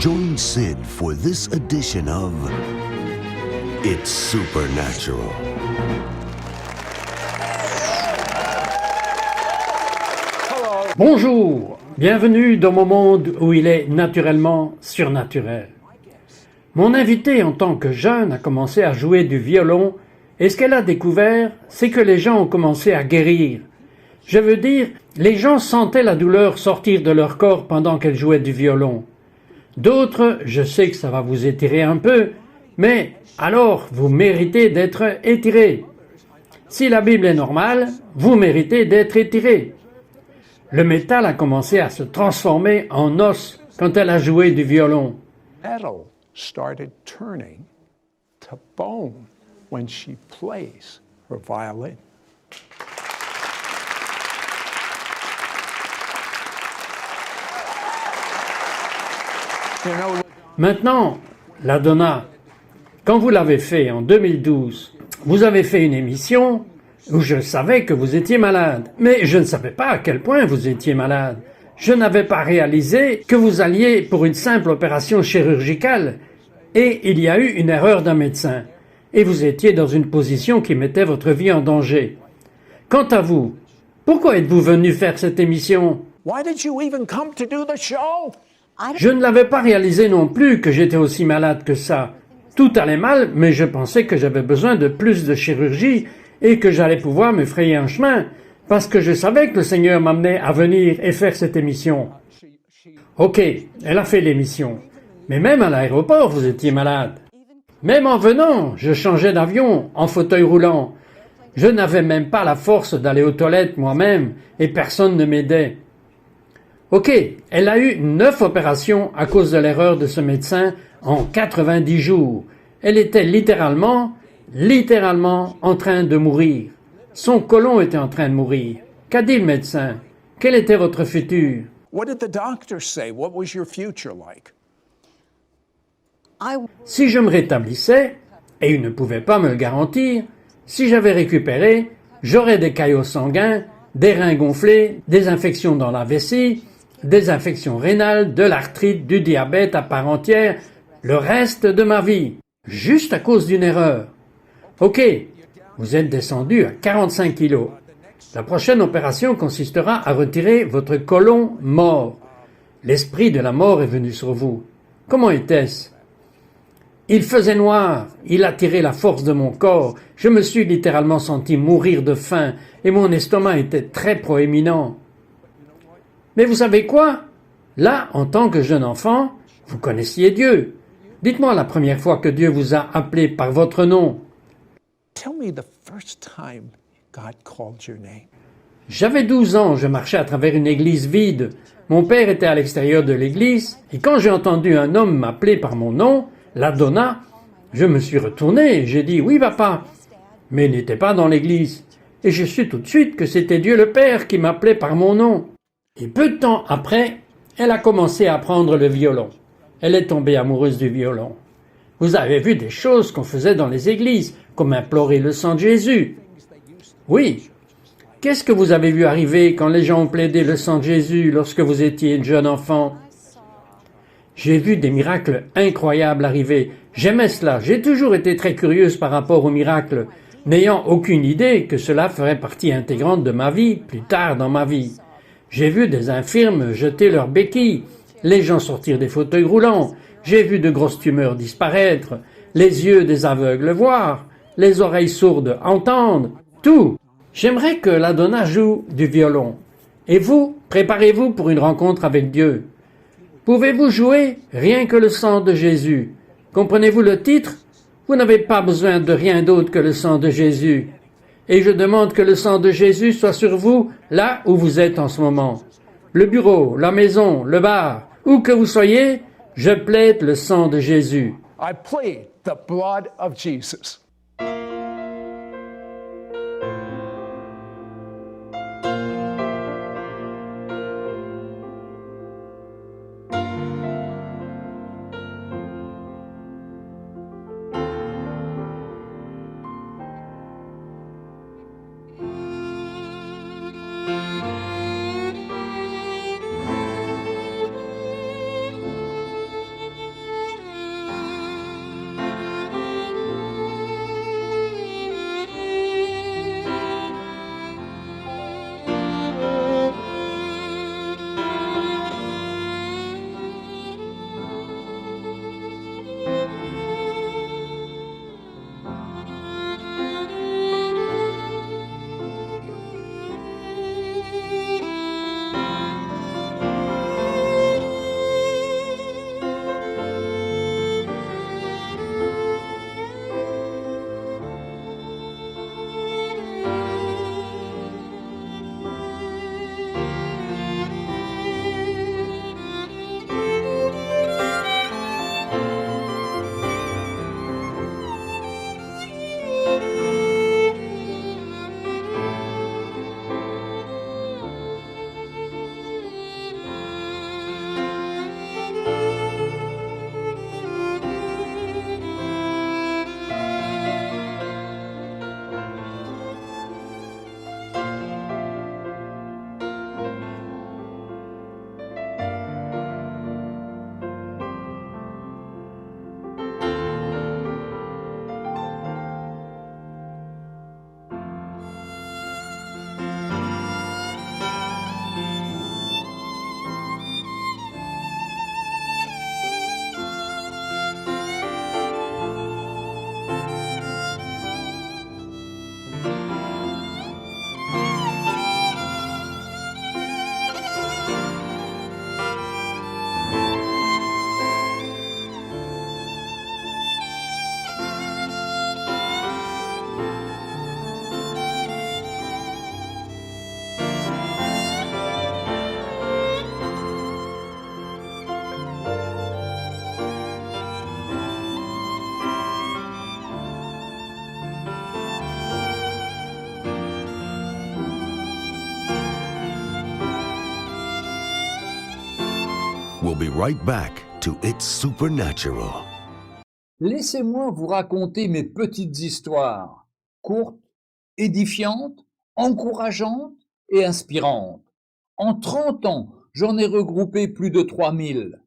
Join Sid for this edition of It's Supernatural. Bonjour, bienvenue dans mon monde où il est naturellement surnaturel. Mon invitée en tant que jeune a commencé à jouer du violon et ce qu'elle a découvert, c'est que les gens ont commencé à guérir. Je veux dire, les gens sentaient la douleur sortir de leur corps pendant qu'elle jouait du violon. D'autres, je sais que ça va vous étirer un peu, mais alors vous méritez d'être étirés. Si la Bible est normale, vous méritez d'être étirés. Le métal a commencé à se transformer en os quand elle a joué du violon. Metal started turning to bone when she plays her violin. Maintenant, la Donna, quand vous l'avez fait en 2012, vous avez fait une émission où je savais que vous étiez malade, mais je ne savais pas à quel point vous étiez malade. Je n'avais pas réalisé que vous alliez pour une simple opération chirurgicale et il y a eu une erreur d'un médecin et vous étiez dans une position qui mettait votre vie en danger. Quant à vous, pourquoi êtes-vous venu faire cette émission? Why did you even come to do the show? Je ne l'avais pas réalisé non plus que j'étais aussi malade que ça. Tout allait mal, mais je pensais que j'avais besoin de plus de chirurgie et que j'allais pouvoir me frayer un chemin, parce que je savais que le Seigneur m'amenait à venir et faire cette émission. Ok, elle a fait l'émission. Mais même à l'aéroport, vous étiez malade. Même en venant, je changeais d'avion, en fauteuil roulant. Je n'avais même pas la force d'aller aux toilettes moi-même, et personne ne m'aidait. Ok, elle a eu 9 opérations à cause de l'erreur de ce médecin en 90 jours. Elle était littéralement en train de mourir. Son côlon était en train de mourir. Qu'a dit le médecin? Quel était votre futur? What did the doctor say? What was your future like? Si je me rétablissais, et il ne pouvait pas me le garantir, si j'avais récupéré, j'aurais des caillots sanguins, des reins gonflés, des infections dans la vessie, des infections rénales, de l'arthrite, du diabète à part entière, le reste de ma vie, juste à cause d'une erreur. Ok, vous êtes descendu à 45 kilos. La prochaine opération consistera à retirer votre côlon mort. L'esprit de la mort est venu sur vous. Comment était-ce? Il faisait noir, il a tiré la force de mon corps, je me suis littéralement senti mourir de faim et mon estomac était très proéminent. Mais vous savez quoi? Là, en tant que jeune enfant, vous connaissiez Dieu. Dites-moi la première fois que Dieu vous a appelé par votre nom. Tell me the first time God called your name. J'avais 12 ans, je marchais à travers une église vide. Mon père était à l'extérieur de l'église, et quand j'ai entendu un homme m'appeler par mon nom, la Donna, je me suis retourné et j'ai dit « Oui, papa », mais il n'était pas dans l'église. Et je su tout de suite que c'était Dieu le Père qui m'appelait par mon nom. Et peu de temps après, elle a commencé à apprendre le violon. Elle est tombée amoureuse du violon. Vous avez vu des choses qu'on faisait dans les églises, comme implorer le sang de Jésus. Oui. Qu'est-ce que vous avez vu arriver quand les gens ont plaidé le sang de Jésus lorsque vous étiez une jeune enfant? J'ai vu des miracles incroyables arriver. J'aimais cela. J'ai toujours été très curieuse par rapport aux miracles, n'ayant aucune idée que cela ferait partie intégrante de ma vie, plus tard dans ma vie. J'ai vu des infirmes jeter leurs béquilles, les gens sortir des fauteuils roulants, j'ai vu de grosses tumeurs disparaître, les yeux des aveugles voir, les oreilles sourdes entendre, tout. J'aimerais que la Donna joue du violon. Et vous, préparez-vous pour une rencontre avec Dieu. Pouvez-vous jouer rien que le sang de Jésus? Comprenez-vous le titre? Vous n'avez pas besoin de rien d'autre que le sang de Jésus. Et je demande que le sang de Jésus soit sur vous, là où vous êtes en ce moment. Le bureau, la maison, le bar, où que vous soyez, je plaide le sang de Jésus. I plead the blood of Jesus. We'll be right back to It's Supernatural. Laissez-moi vous raconter mes petites histoires, courtes, édifiantes, encourageantes et inspirantes. En 30 ans, j'en ai regroupé plus de 3000.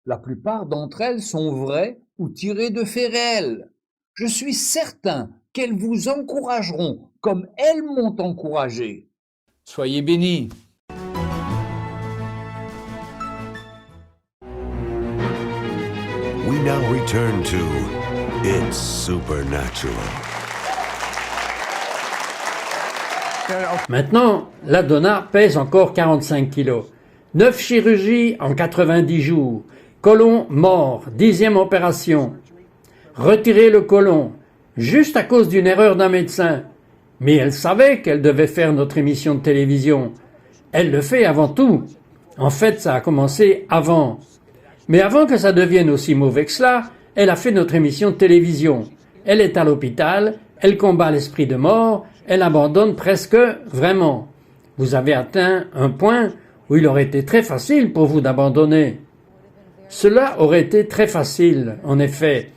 La plupart d'entre elles sont vraies ou tirées de faits réels. Je suis certain qu'elles vous encourageront comme elles m'ont encouragé. Soyez bénis. We now return to It's Supernatural. Maintenant, la Donna pèse encore 45 kilos. 9 chirurgies en 90 jours. Côlon mort, 10e opération. Retirer le côlon, juste à cause d'une erreur d'un médecin. Mais elle savait qu'elle devait faire notre émission de télévision. Elle le fait avant tout. En fait, ça a commencé avant. Mais avant que ça devienne aussi mauvais que cela, elle a fait notre émission de télévision. Elle est à l'hôpital, elle combat l'esprit de mort, elle abandonne presque vraiment. Vous avez atteint un point où il aurait été très facile pour vous d'abandonner. Cela aurait été très facile, en effet.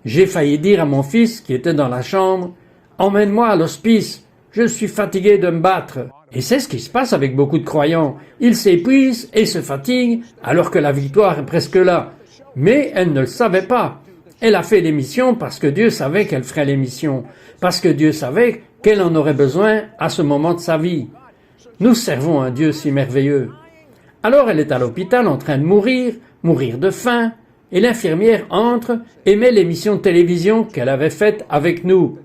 J'ai failli dire à mon fils, qui était dans la chambre, « Emmène-moi à l'hospice, je suis fatigué de me battre. » Et c'est ce qui se passe avec beaucoup de croyants. Ils s'épuisent et se fatiguent alors que la victoire est presque là. Mais elle ne le savait pas. Elle a fait l'émission parce que Dieu savait qu'elle ferait l'émission, parce que Dieu savait qu'elle en aurait besoin à ce moment de sa vie. Nous servons un Dieu si merveilleux. Alors elle est à l'hôpital en train de mourir de faim, et l'infirmière entre et met l'émission de télévision qu'elle avait faite avec nous.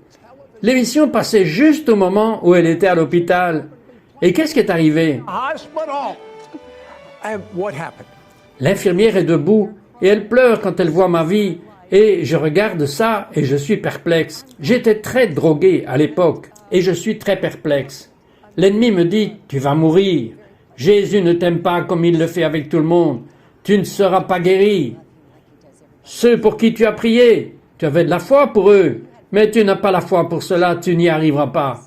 L'émission passait juste au moment où elle était à l'hôpital. Et qu'est-ce qui est arrivé? Hospital. And what happened? L'infirmière est debout et elle pleure quand elle voit ma vie. Et je regarde ça et je suis perplexe. J'étais très drogué à l'époque et je suis très perplexe. L'ennemi me dit, tu vas mourir. Jésus ne t'aime pas comme il le fait avec tout le monde. Tu ne seras pas guéri. Ceux pour qui tu as prié, tu avais de la foi pour eux, mais tu n'as pas la foi pour cela, tu n'y arriveras pas.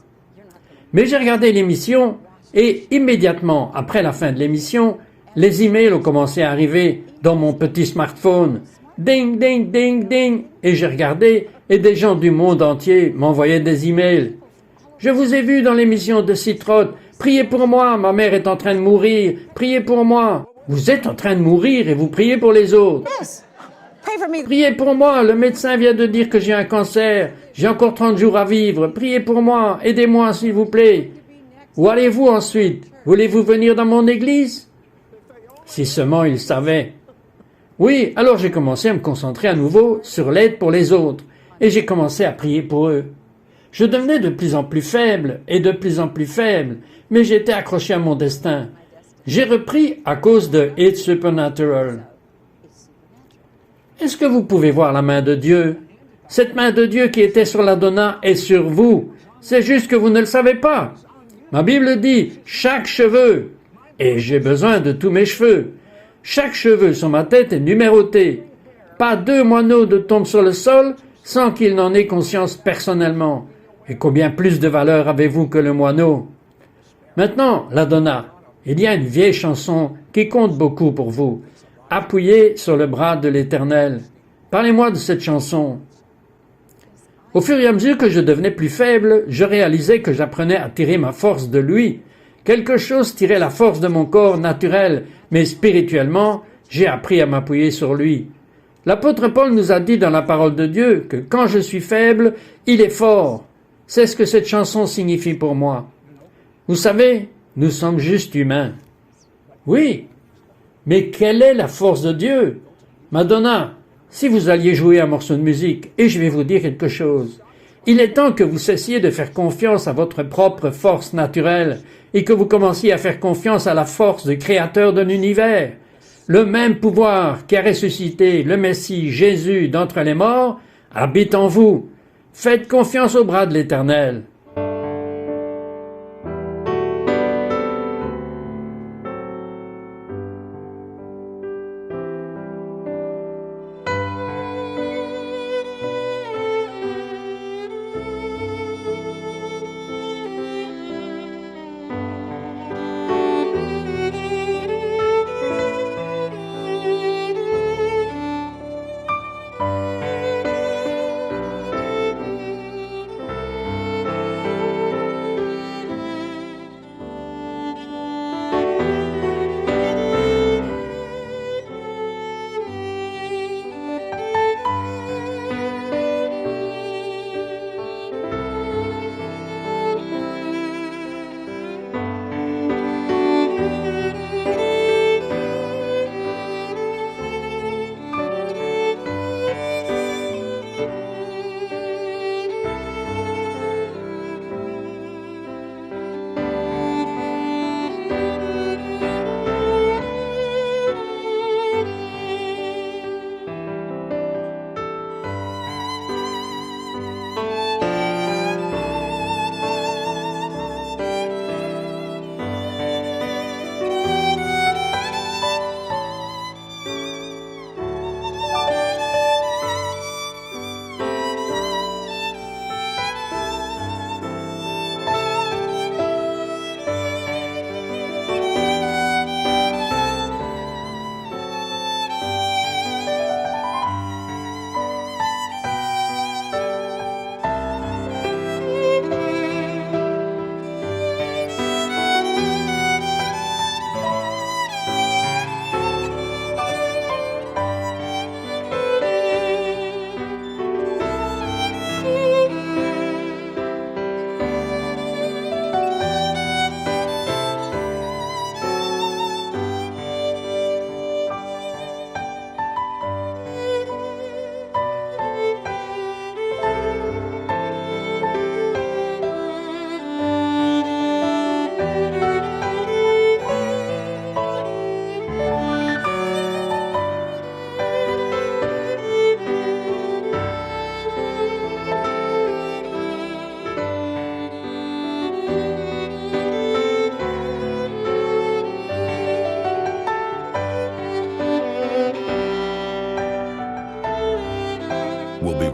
Mais j'ai regardé l'émission et immédiatement après la fin de l'émission, les emails ont commencé à arriver dans mon petit smartphone. Ding, ding, ding, ding. Et j'ai regardé et des gens du monde entier m'envoyaient des emails. Je vous ai vu dans l'émission de Citroën. Priez pour moi, ma mère est en train de mourir. Priez pour moi. Vous êtes en train de mourir et vous priez pour les autres. Yes. Pray for me. Priez pour moi, le médecin vient de dire que j'ai un cancer. J'ai encore 30 jours à vivre. Priez pour moi, aidez-moi s'il vous plaît. Où allez-vous ensuite? Voulez-vous venir dans mon église? Si seulement il savait. Oui, alors j'ai commencé à me concentrer à nouveau sur l'aide pour les autres, et j'ai commencé à prier pour eux. Je devenais de plus en plus faible, et de plus en plus faible, mais j'étais accroché à mon destin. J'ai repris à cause de It's Supernatural. Est-ce que vous pouvez voir la main de Dieu? Cette main de Dieu qui était sur la Donna est sur vous. C'est juste que vous ne le savez pas. Ma Bible dit « chaque cheveu », et j'ai besoin de tous mes cheveux. Chaque cheveu sur ma tête est numéroté. Pas 2 moineaux ne tombent sur le sol sans qu'il n'en ait conscience personnellement. Et combien plus de valeur avez-vous que le moineau? Maintenant, la Donna, il y a une vieille chanson qui compte beaucoup pour vous. Appuyez sur le bras de l'Éternel. Parlez-moi de cette chanson. Au fur et à mesure que je devenais plus faible, je réalisais que j'apprenais à tirer ma force de lui. Quelque chose tirait la force de mon corps naturel, mais spirituellement, j'ai appris à m'appuyer sur lui. L'apôtre Paul nous a dit dans la parole de Dieu que quand je suis faible, il est fort. C'est ce que cette chanson signifie pour moi. Vous savez, nous sommes juste humains. Oui, mais quelle est la force de Dieu? Madonna, si vous alliez jouer un morceau de musique, et je vais vous dire quelque chose, il est temps que vous cessiez de faire confiance à votre propre force naturelle et que vous commenciez à faire confiance à la force du Créateur de l'univers. Le même pouvoir qui a ressuscité le Messie Jésus d'entre les morts habite en vous. Faites confiance au bras de l'Éternel.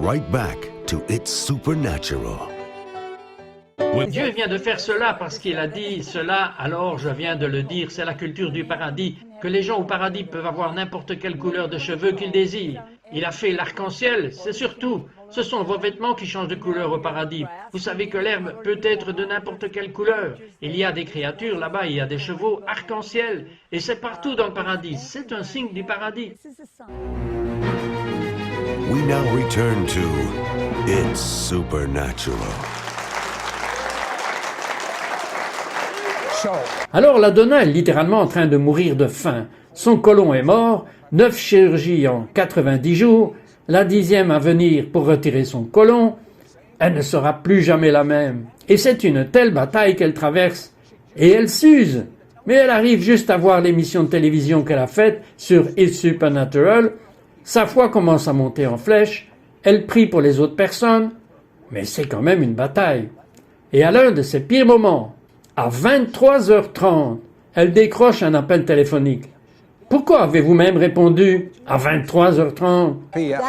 right back to its supernatural. Dieu vient de faire cela parce qu'il a dit cela, alors je viens de le dire. C'est la culture du paradis, que les gens au paradis peuvent avoir n'importe quelle couleur de cheveux qu'ils désirent. Il a fait l'arc-en-ciel, c'est surtout. Ce sont vos vêtements qui changent de couleur au paradis. Vous savez que l'herbe peut être de n'importe quelle couleur. Il y a des créatures là-bas, il y a des chevaux arc-en-ciel. Et c'est partout dans le paradis. C'est un signe du paradis. We now return to It's Supernatural. Alors la Donna est littéralement en train de mourir de faim. Son côlon est mort, 9 chirurgies en 90 jours, la 10e à venir pour retirer son côlon. Elle ne sera plus jamais la même. Et c'est une telle bataille qu'elle traverse. Et elle s'use. Mais elle arrive juste à voir l'émission de télévision qu'elle a faite sur It's Supernatural. Sa foi commence à monter en flèche. Elle prie pour les autres personnes. Mais c'est quand même une bataille. Et à l'un de ses pires moments, à 23h30, elle décroche un appel téléphonique. Pourquoi avez-vous même répondu à 23h30?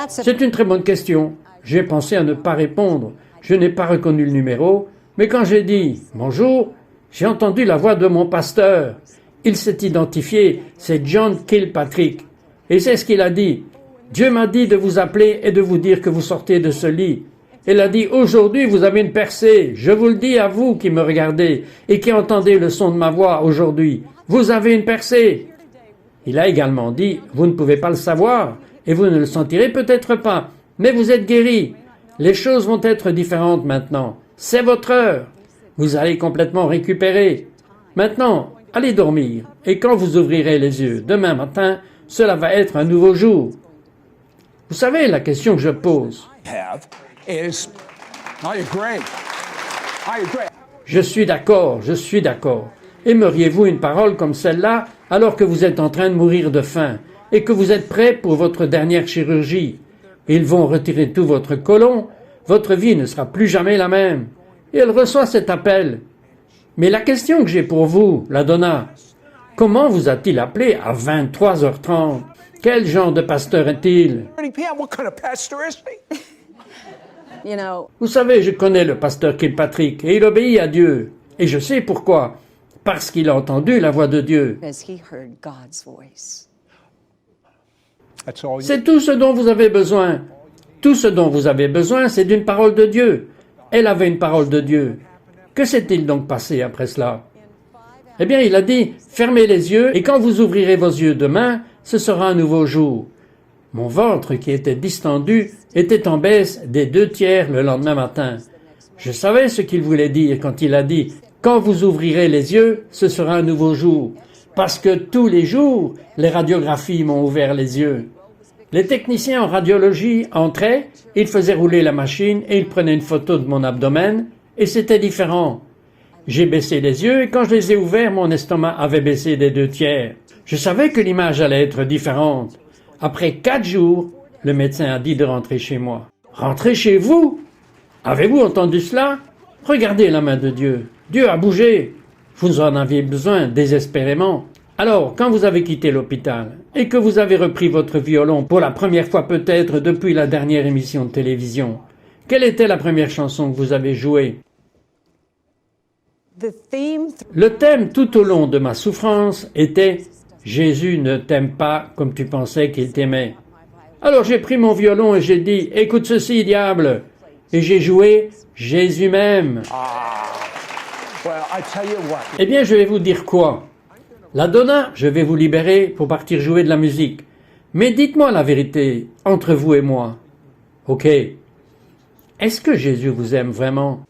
C'est une très bonne question. J'ai pensé à ne pas répondre. Je n'ai pas reconnu le numéro, mais quand j'ai dit « Bonjour », j'ai entendu la voix de mon pasteur. Il s'est identifié, c'est John Kilpatrick. Et c'est ce qu'il a dit. « Dieu m'a dit de vous appeler et de vous dire que vous sortez de ce lit. » Il a dit « Aujourd'hui, vous avez une percée. Je vous le dis à vous qui me regardez et qui entendez le son de ma voix aujourd'hui. Vous avez une percée. » Il a également dit « Vous ne pouvez pas le savoir et vous ne le sentirez peut-être pas, mais vous êtes guéri. Les choses vont être différentes maintenant. C'est votre heure. Vous allez complètement récupérer. Maintenant, allez dormir et quand vous ouvrirez les yeux demain matin, cela va être un nouveau jour. » Vous savez, la question que je pose. Je suis d'accord, je suis d'accord. Aimeriez-vous une parole comme celle-là alors que vous êtes en train de mourir de faim et que vous êtes prêt pour votre dernière chirurgie? Ils vont retirer tout votre côlon, votre vie ne sera plus jamais la même. Et elle reçoit cet appel. Mais la question que j'ai pour vous, la Donna, comment vous a-t-il appelé à 23h30? Quel genre de pasteur est-il? Vous savez, je connais le pasteur Kilpatrick et il obéit à Dieu. Et je sais pourquoi. Parce qu'il a entendu la voix de Dieu. C'est tout ce dont vous avez besoin. Tout ce dont vous avez besoin, c'est d'une parole de Dieu. Elle avait une parole de Dieu. Que s'est-il donc passé après cela? Eh bien, il a dit, fermez les yeux et quand vous ouvrirez vos yeux demain, ce sera un nouveau jour. Mon ventre, qui était distendu, était en baisse des 2/3 le lendemain matin. Je savais ce qu'il voulait dire quand il a dit « Quand vous ouvrirez les yeux, ce sera un nouveau jour ». Parce que tous les jours, les radiographies m'ont ouvert les yeux. Les techniciens en radiologie entraient, ils faisaient rouler la machine et ils prenaient une photo de mon abdomen et c'était différent. J'ai baissé les yeux et quand je les ai ouverts, mon estomac avait baissé des 2/3. Je savais que l'image allait être différente. Après 4 jours, le médecin a dit de rentrer chez moi. Rentrez chez vous? Avez-vous entendu cela? Regardez la main de Dieu. Dieu a bougé. Vous en aviez besoin désespérément. Alors, quand vous avez quitté l'hôpital et que vous avez repris votre violon pour la première fois peut-être depuis la dernière émission de télévision, quelle était la première chanson que vous avez jouée? Le thème tout au long de ma souffrance était « Jésus ne t'aime pas comme tu pensais qu'il t'aimait ». Alors j'ai pris mon violon et j'ai dit « Écoute ceci, diable !» Et j'ai joué « Jésus m'aime ». Eh bien, je vais vous dire quoi? La Donna, je vais vous libérer pour partir jouer de la musique. Mais dites-moi la vérité, entre vous et moi. Ok. Est-ce que Jésus vous aime vraiment?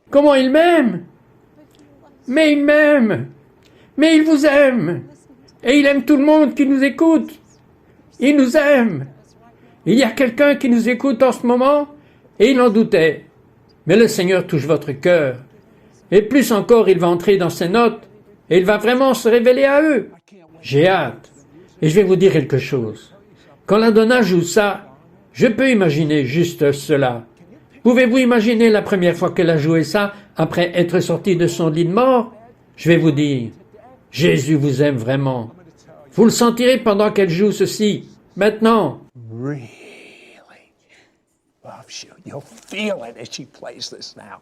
Comment il m'aime? Mais il m'aime! Mais il vous aime! Et il aime tout le monde qui nous écoute! Il nous aime! Il y a quelqu'un qui nous écoute en ce moment, et il en doutait. Mais le Seigneur touche votre cœur. Et plus encore, il va entrer dans ses notes, et il va vraiment se révéler à eux. J'ai hâte. Et je vais vous dire quelque chose. Quand la Donna joue ça, je peux imaginer juste cela. Pouvez-vous imaginer la première fois qu'elle a joué ça, après être sortie de son lit de mort? Je vais vous dire, Jésus vous aime vraiment. Vous le sentirez pendant qu'elle joue ceci. Maintenant. loves you. You'll feel it as she plays this now.